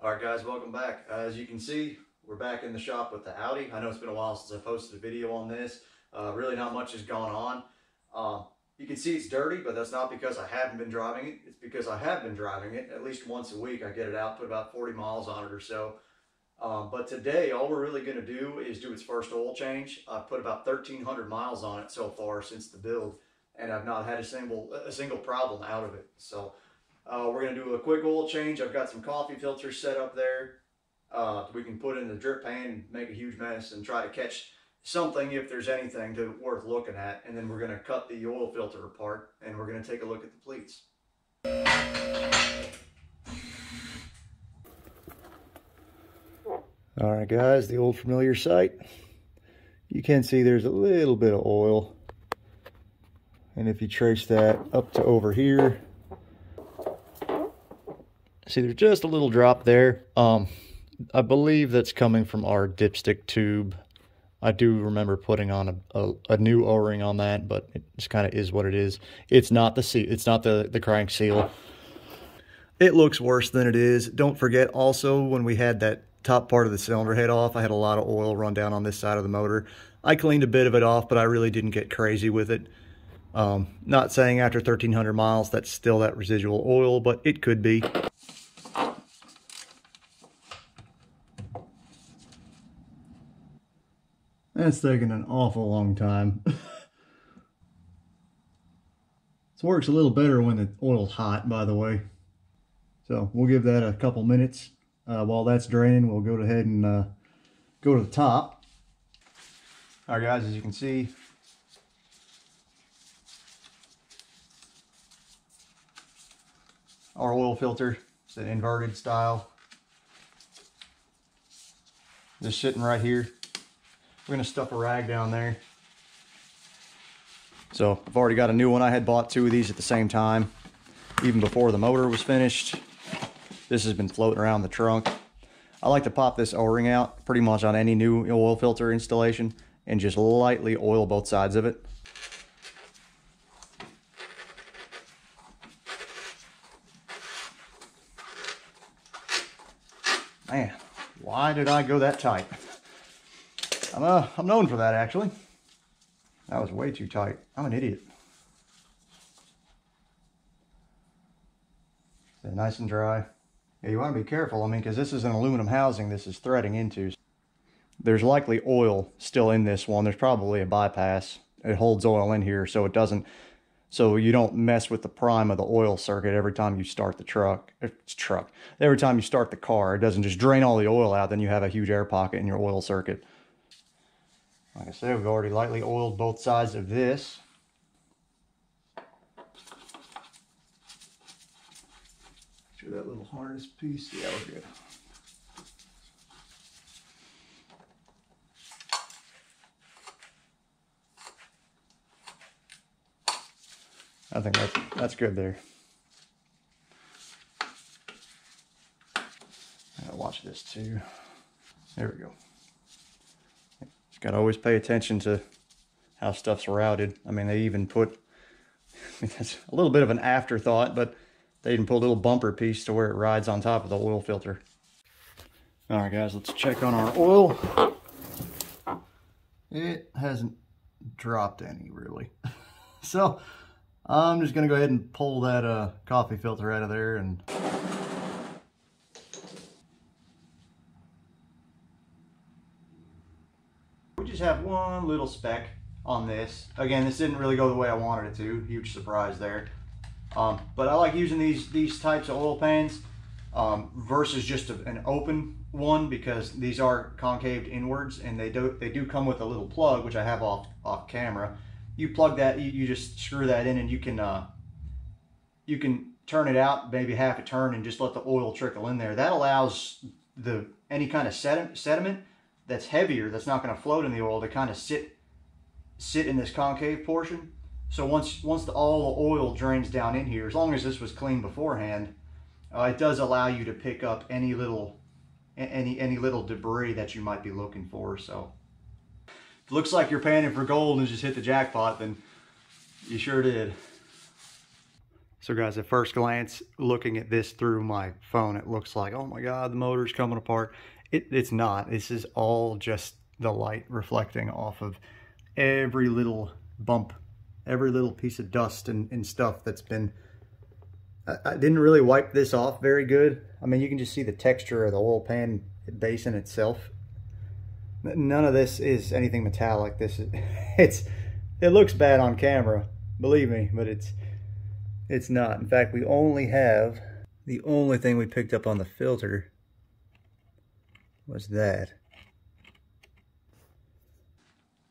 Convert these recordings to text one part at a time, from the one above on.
All right, guys, welcome back. As you can see, we're back in the shop with the Audi. I know it's been a while since I posted a video on this. Really not much has gone on. You can see it's dirty, but that's not because I haven't been driving it. It's because I have been driving it. At least once a week, I get it out, put about 40 miles on it or so. But today, all we're really going to do is do its first oil change. I've put about 1,300 miles on it so far since the build, and I've not had a single problem out of it. So we're going to do a quick oil change. I've got some coffee filters set up there. We can put in the drip pan and make a huge mess and try to catch something if there's anything worth looking at. And then we're going to cut the oil filter apart and we're going to take a look at the pleats. All right, guys, the old familiar sight. You can see there's a little bit of oil. And if you trace that up to over here, see, there's just a little drop there. I believe that's coming from our dipstick tube. I do remember putting on a new O-ring on that, but it just kind of is what it is. It's not the seal. It's not the crank seal. It looks worse than it is. Don't forget also, when we had that top part of the cylinder head off, I had a lot of oil run down on this side of the motor. I cleaned a bit of it off, but I really didn't get crazy with it. Not saying after 1,300 miles that's still that residual oil, but it could be. That's taking an awful long time. This works a little better when the oil's hot, by the way. So we'll give that a couple minutes. While that's draining, we'll go ahead and go to the top. All right, guys, as you can see, our oil filter is an inverted style. Just sitting right here. We're going to stuff a rag down there. So I've already got a new one. I had bought two of these at the same time, even before the motor was finished. This has been floating around the trunk. I like to pop this O-ring out pretty much on any new oil filter installation and just lightly oil both sides of it. Man, why did I go that tight? I'm known for that, actually. That was way too tight. I'm an idiot. Stay nice and dry. Yeah, you want to be careful, I mean, because this is an aluminum housing this is threading into. There's likely oil still in this one. There's probably a bypass. It holds oil in here so it doesn't, so you don't mess with the prime of the oil circuit every time you start the every time you start the car. It doesn't just drain all the oil out, then you have a huge air pocket in your oil circuit. Like I said, we've already lightly oiled both sides of this. Sure, that little harness piece, yeah, we're good. I think that's good there. I gotta watch this too. There we go. Just gotta always pay attention to how stuff's routed. I mean, they even put, that's a little bit of an afterthought, but they even put a little bumper piece to where it rides on top of the oil filter. All right, guys, let's check on our oil. It hasn't dropped any, really. So I'm just gonna go ahead and pull that coffee filter out of there, and we just have one little speck on this. Again, this didn't really go the way I wanted it to. Huge surprise there. But I like using these types of oil pans versus just an open one, because these are concaved inwards, and they do come with a little plug, which I have off camera. You plug that, you just screw that in, and you can turn it out maybe half a turn and just let the oil trickle in there. That allows any kind of sediment that's heavier, that's not going to float in the oil, to kind of sit in this concave portion. So once all the oil drains down in here, as long as this was clean beforehand, it does allow you to pick up any little debris that you might be looking for. So if it looks like you're panning for gold and just hit the jackpot, then you sure did. So guys, at first glance, looking at this through my phone, it looks like, oh my God, the motor's coming apart. It's not. This is all just the light reflecting off of every little bump, every little piece of dust and stuff that's been... I didn't really wipe this off very good. I mean, you can just see the texture of the oil pan basin itself. None of this is anything metallic. This is, it looks bad on camera, believe me, but it's not. In fact, we only have, the only thing we picked up on the filter was that.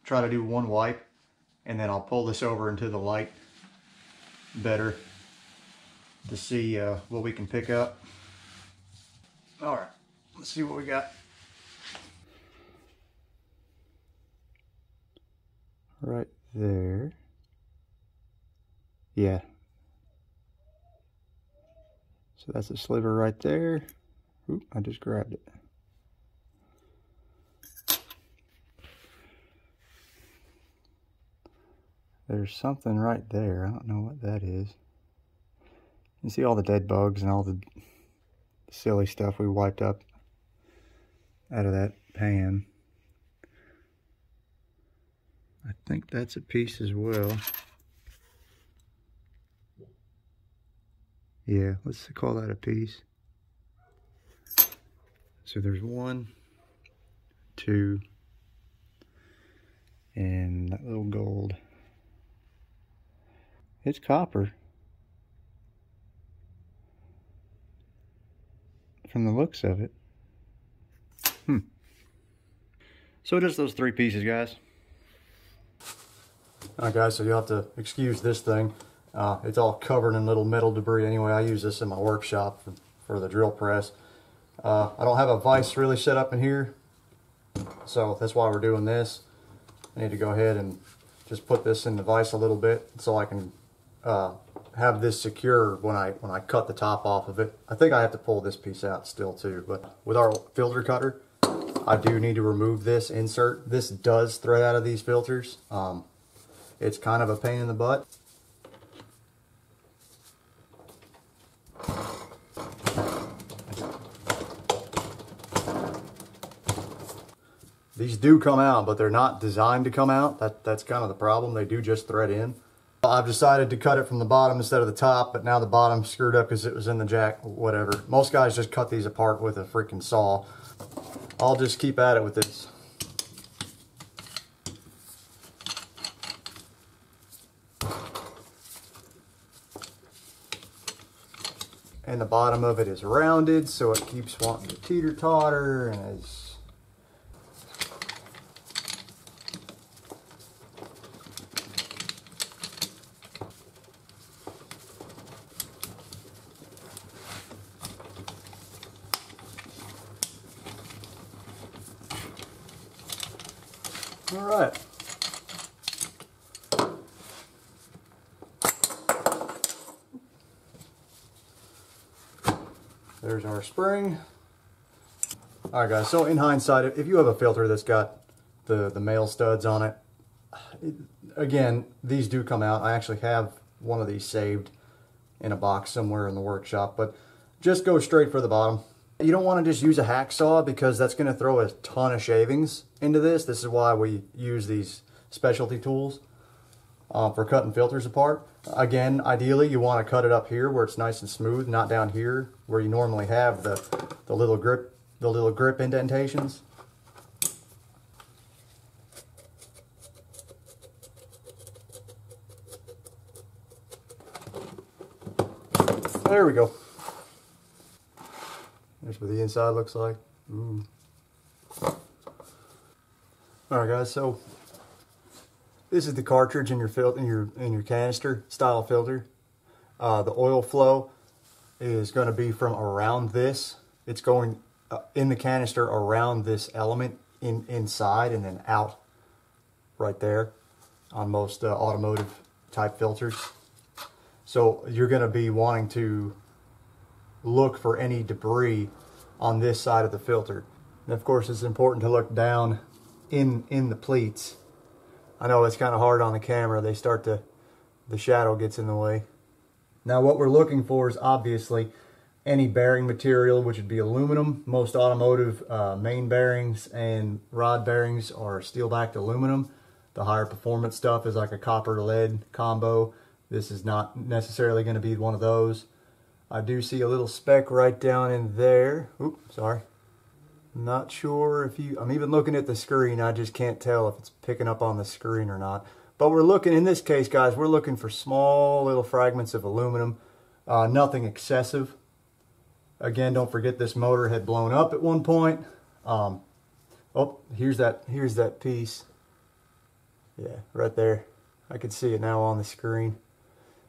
Try to do one wipe, and then I'll pull this over into the light better to see what we can pick up. All right, let's see what we got. Right there. Yeah. So that's a sliver right there. Oop, I just grabbed it. There's something right there. I don't know what that is. You see all the dead bugs and all the silly stuff we wiped up out of that pan. I think that's a piece as well. Yeah, let's call that a piece. So there's 1, 2, and that little gold. It's copper. From the looks of it. So just those 3 pieces, guys. Alright guys, so you'll have to excuse this thing. It's all covered in little metal debris anyway. I use this in my workshop for the drill press. I don't have a vise really set up in here, so that's why we're doing this. I need to go ahead and just put this in the vise a little bit so I can have this secure when I cut the top off of it. I think I have to pull this piece out still too, but with our filter cutter, I do need to remove this insert. This does thread out of these filters. It's kind of a pain in the butt. These do come out, but they're not designed to come out. That's kind of the problem. They do just thread in. I've decided to cut it from the bottom instead of the top, but now the bottom's screwed up because it was in the jack, whatever. Most guys just cut these apart with a freaking saw. I'll just keep at it with this. And the bottom of it is rounded, so it keeps wanting to teeter-totter, and is... All right. There's our spring. All right, guys, so in hindsight, if you have a filter that's got the male studs on it, again, these do come out. I actually have one of these saved in a box somewhere in the workshop, but just go straight for the bottom. You don't want to just use a hacksaw because that's going to throw a ton of shavings into this. This is why we use these specialty tools for cutting filters apart. Again, ideally you want to cut it up here where it's nice and smooth, not down here where you normally have the little grip indentations. There we go. There's what the inside looks like. Ooh. All right, guys. So this is the cartridge in your canister style filter. The oil flow is going to be from around this. It's going in the canister around this element inside and then out right there on most automotive type filters. So you're going to be wanting to look for any debris on this side of the filter. And of course, it's important to look down in the pleats. I know it's kind of hard on the camera. The shadow gets in the way. Now what we're looking for is obviously any bearing material, which would be aluminum. Most automotive main bearings and rod bearings are steel-backed aluminum. The higher performance stuff is like a copper to lead combo. This is not necessarily going to be one of those. I do see a little speck right down in there. Oops, sorry. Not sure if you, I'm even looking at the screen, I just can't tell if it's picking up on the screen or not. But we're looking, in this case guys, we're looking for small little fragments of aluminum, nothing excessive. Again, don't forget this motor had blown up at one point. Oh, here's that piece. Yeah, right there. I can see it now on the screen.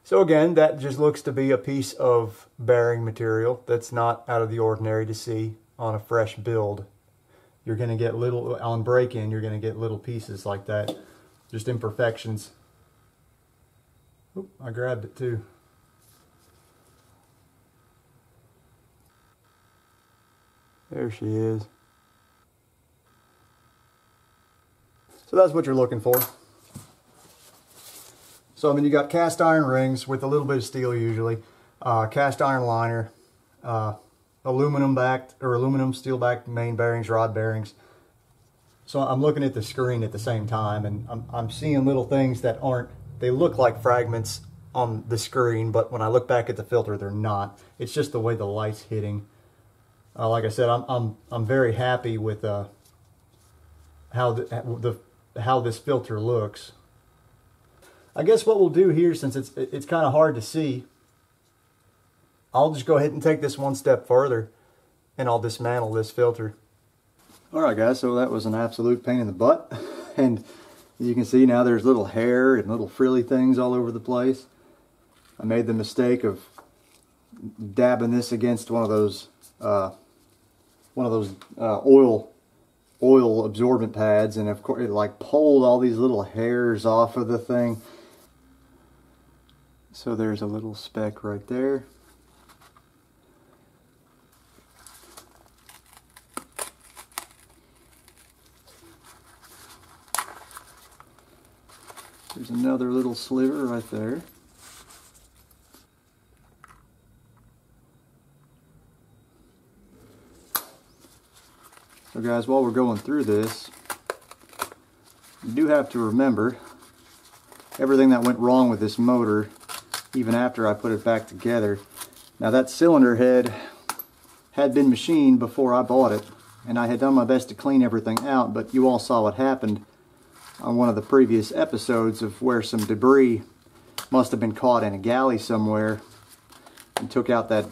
So again, that just looks to be a piece of bearing material that's not out of the ordinary to see on a fresh build. You're going to get little, on break-in, you're going to get little pieces like that. Just imperfections. Oop, I grabbed it too. There she is. So that's what you're looking for. So I mean, you got cast iron rings with a little bit of steel usually, cast iron liner, aluminum backed or aluminum steel backed main bearings, rod bearings. So I'm looking at the screen at the same time, and I'm seeing little things that aren't, they look like fragments on the screen, but when I look back at the filter, they're not. It's just the way the light's hitting. Like I said, I'm very happy with how this filter looks. I guess what we'll do here, since it's kind of hard to see, I'll just go ahead and take this one step further, and I'll dismantle this filter. Alright guys, so that was an absolute pain in the butt, and you can see now there's little hair and little frilly things all over the place. I made the mistake of dabbing this against one of those oil absorbent pads, and of course it like pulled all these little hairs off of the thing. So there's a little speck right there. There's another little sliver right there. So guys, while we're going through this, you do have to remember everything that went wrong with this motor, even after I put it back together. Now that cylinder head had been machined before I bought it, and I had done my best to clean everything out, but you all saw what happened on one of the previous episodes of where some debris must have been caught in a galley somewhere and took out that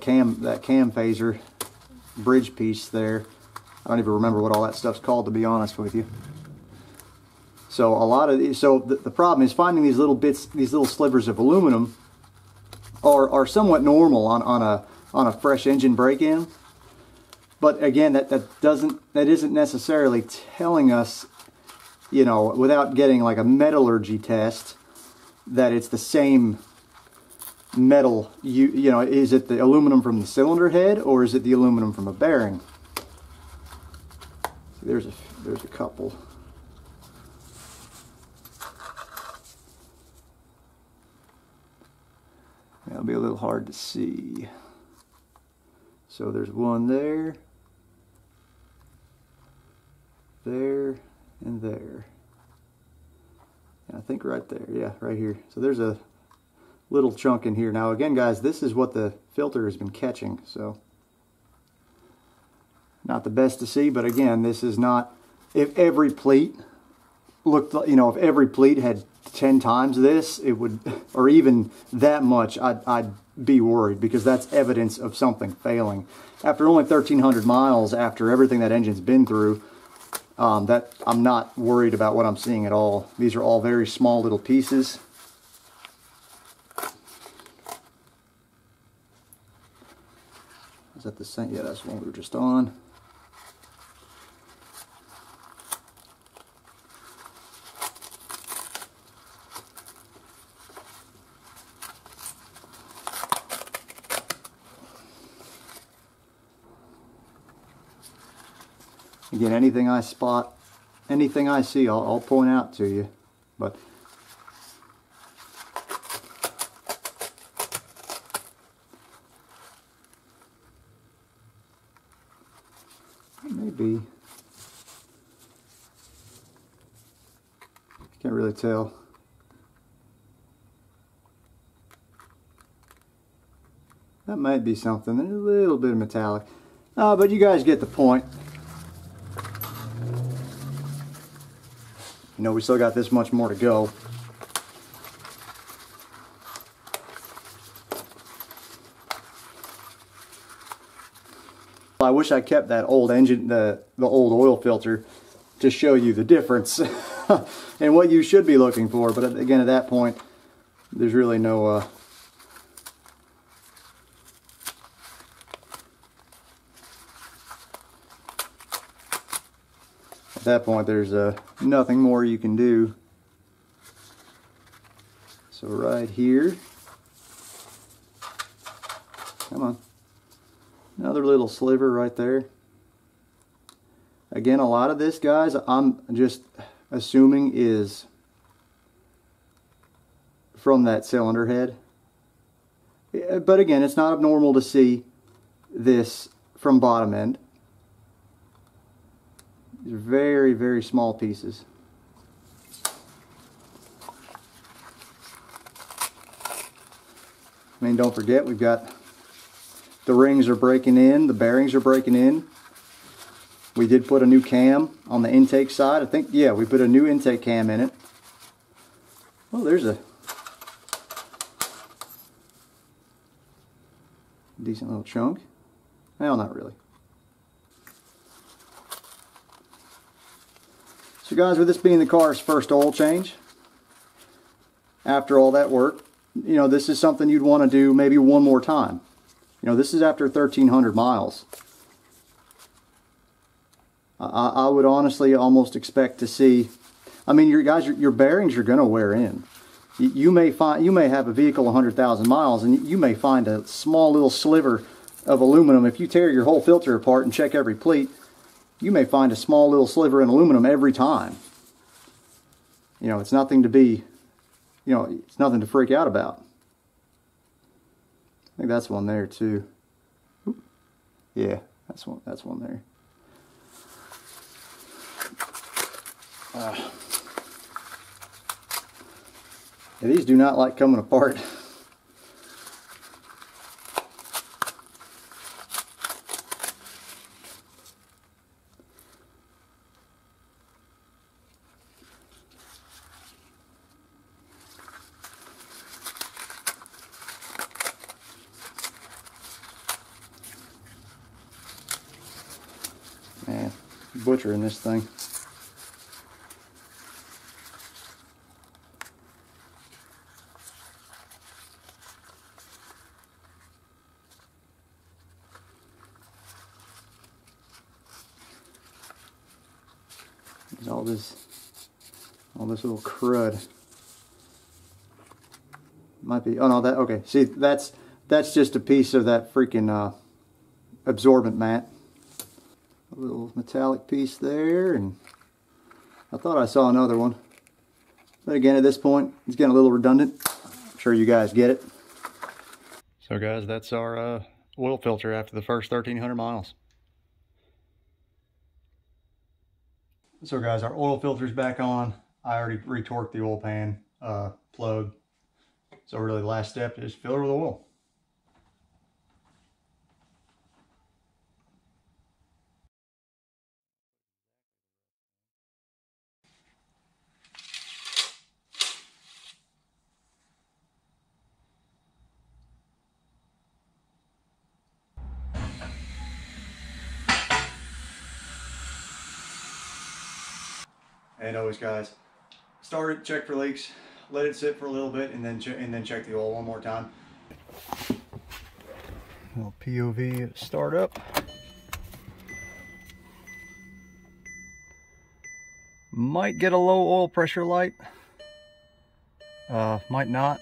cam phaser bridge piece there. I don't even remember what all that stuff's called, to be honest with you. So a lot of these, so the problem is finding these little bits, these little slivers of aluminum are somewhat normal on a fresh engine break-in. But again, that isn't necessarily telling us, you know, without getting like a metallurgy test, that it's the same metal. You know, is it the aluminum from the cylinder head, or is it the aluminum from a bearing? There's a couple. That'll be a little hard to see. So there's one there, there, and there. And I think right there, yeah, right here. So there's a little chunk in here. Now again guys, this is what the filter has been catching, so not the best to see, but again, this is not, if every pleat looked, you know, if every pleat had 10 times this, it would, or even that much, I'd be worried, because that's evidence of something failing. After only 1,300 miles, after everything that engine's been through, that I'm not worried about what I'm seeing at all. These are all very small little pieces. Is that the same? Yeah, that's the one we were just on. Again, anything I spot, anything I see, I'll point out to you. But be. Can't really tell. That might be something. There's a little bit of metallic. But you guys get the point. You know, we still got this much more to go. I wish I kept that old engine, the old oil filter, to show you the difference and what you should be looking for. But again, at that point, there's really no at that point there's nothing more you can do. So right here, come on. Another little sliver right there. Again, a lot of this, guys, I'm just assuming is from that cylinder head. But again, it's not abnormal to see this from bottom end. These are very, very small pieces. I mean, don't forget, we've got the rings are breaking in, the bearings are breaking in. We did put a new cam on the intake side. I think, yeah, we put a new intake cam in it. Oh, there's a decent little chunk. Well, not really. So guys, with this being the car's first oil change, after all that work, you know, this is something you'd want to do maybe one more time. You know, this is after 1,300 miles. I would honestly almost expect to see, I mean, your bearings are going to wear in. You may have a vehicle 100,000 miles, and you may find a small little sliver of aluminum. If you tear your whole filter apart and check every pleat, you may find a small little sliver in aluminum every time. You know, it's nothing to be, you know, it's nothing to freak out about. I think that's one there too. Oop. Yeah, that's one there. Yeah, these do not like coming apart. Man, butchering this thing. There's all this little crud. Might be, oh no, that, okay, see, that's just a piece of that freaking absorbent mat. A little metallic piece there, and I thought I saw another one. But again, at this point, it's getting a little redundant. I'm sure you guys get it. So guys, that's our oil filter after the first 1,300 miles. So guys, our oil filter's back on. I already retorqued the oil pan plug. So really the last step is fill it with oil. And always, guys, start it, check for leaks, let it sit for a little bit, and then check the oil one more time. Little POV start up. Might get a low oil pressure light. Might not.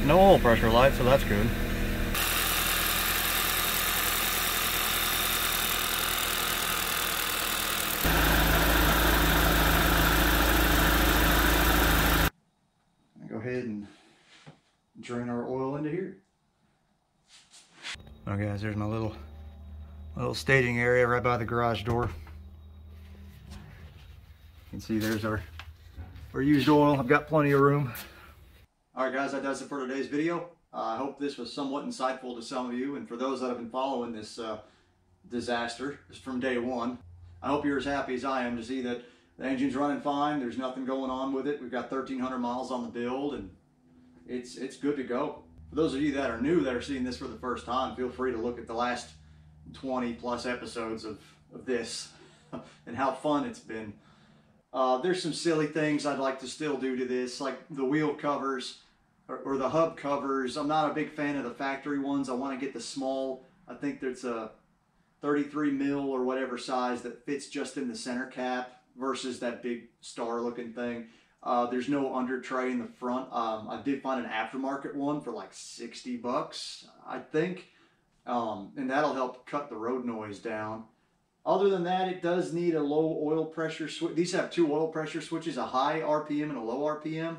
No oil pressure light, so that's good. ahead and drain our oil into here. Okay, guys, there's my little staging area right by the garage door. You can see there's our used oil. I've got plenty of room. All right, guys, that does it for today's video. I hope this was somewhat insightful to some of you, and for those that have been following this disaster from day one, I hope you're as happy as I am to see that the engine's running fine. There's nothing going on with it. We've got 1,300 miles on the build, and it's good to go. For those of you that are new, that are seeing this for the first time, feel free to look at the last 20 plus episodes of this and how fun it's been. There's some silly things I'd like to still do to this, like the wheel covers or the hub covers. I'm not a big fan of the factory ones. I want to get the small, I think there's a 33 mil or whatever size that fits just in the center cap versus that big star looking thing. There's no under tray in the front. I did find an aftermarket one for like 60 bucks, I think. And that'll help cut the road noise down. Other than that, it does need a low oil pressure switch. These have two oil pressure switches, a high RPM and a low RPM.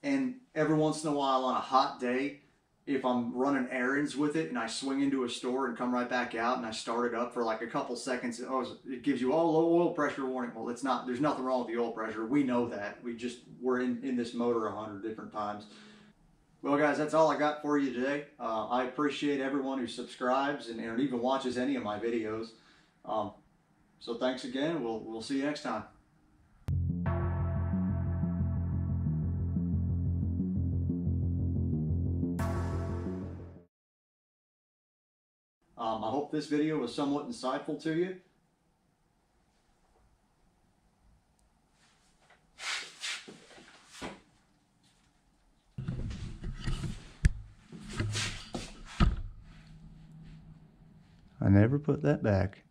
And every once in a while on a hot day, if I'm running errands with it and I swing into a store and come right back out and I start it up for like a couple seconds, it gives you all low oil pressure warning. Well, it's not, there's nothing wrong with the oil pressure. We know that. We're in this motor 100 different times. Well, guys, that's all I got for you today. I appreciate everyone who subscribes and even watches any of my videos. So thanks again. We'll see you next time. I hope this video was somewhat insightful to you. I never put that back.